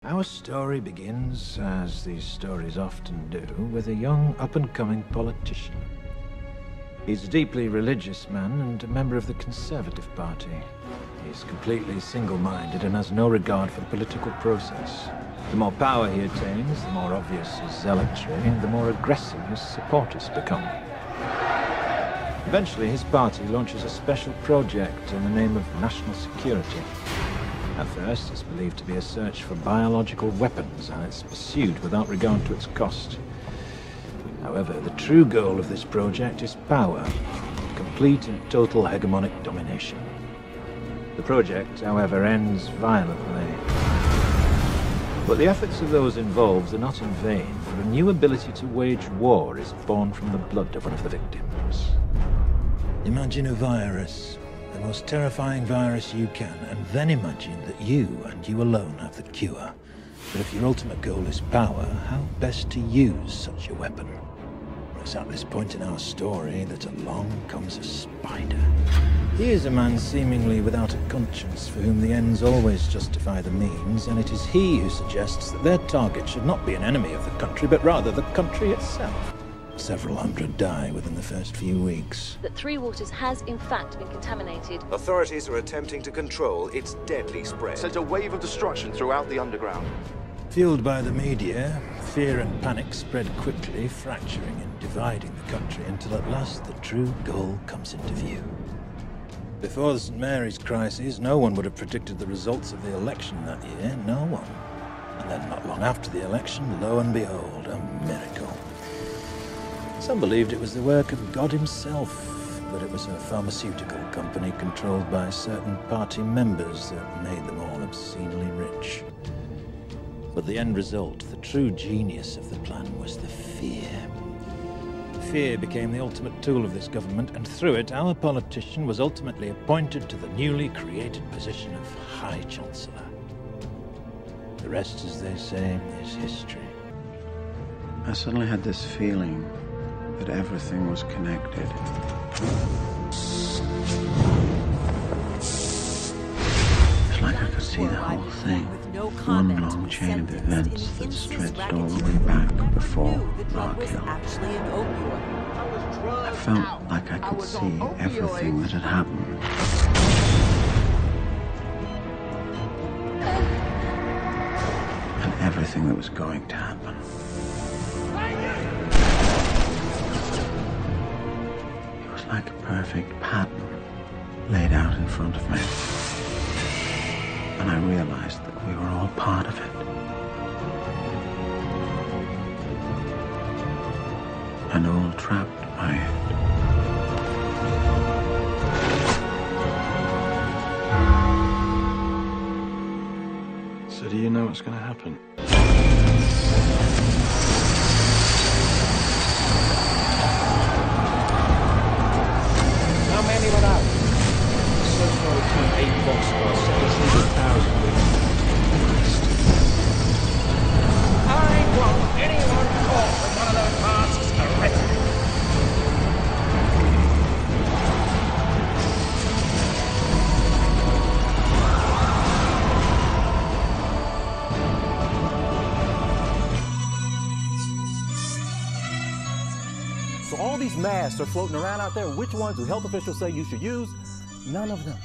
Our story begins, as these stories often do, with a young, up-and-coming politician. He's a deeply religious man and a member of the Conservative Party. He's completely single-minded and has no regard for the political process. The more power he attains, the more obvious his zealotry, and the more aggressive his supporters become. Eventually, his party launches a special project in the name of national security. At first, it's believed to be a search for biological weapons, and it's pursued without regard to its cost. However, the true goal of this project is power, complete and total hegemonic domination. The project, however, ends violently. But the efforts of those involved are not in vain, for a new ability to wage war is born from the blood of one of the victims. Imagine a virus, the most terrifying virus you can, and then imagine that you and you alone have the cure. But if your ultimate goal is power, how best to use such a weapon? It's at this point in our story that along comes a spider. He is a man seemingly without a conscience, for whom the ends always justify the means, and it is he who suggests that their target should not be an enemy of the country, but rather the country itself. Several hundred die within the first few weeks. That Three Waters has, in fact, been contaminated. Authorities are attempting to control its deadly spread. Sent a wave of destruction throughout the underground. Fueled by the media, fear and panic spread quickly, fracturing and dividing the country until at last the true goal comes into view. Before the St. Mary's crisis, no one would have predicted the results of the election that year, no one. And then not long after the election, lo and behold, a miracle. Some believed it was the work of God himself, but it was a pharmaceutical company controlled by certain party members that made them all obscenely rich. But the end result, the true genius of the plan, was the fear. Fear became the ultimate tool of this government, and through it, our politician was ultimately appointed to the newly created position of High Chancellor. The rest, as they say, is history. I suddenly had this feeling that everything was connected. It's like I could see the whole thing. One long chain of events that stretched all the way back before Rock Hill. I felt like I could see everything that had happened. And everything that was going to happen. It was like a perfect pattern laid out in front of me. And I realized that we were all part of it. And all trapped by it. So do you know what's going to happen? How many went out? So far we count 8 box scores, 700,000 women. I want anyone caught with one of those masks arrested. So all these masks are floating around out there. Which ones do health officials say you should use? None of them.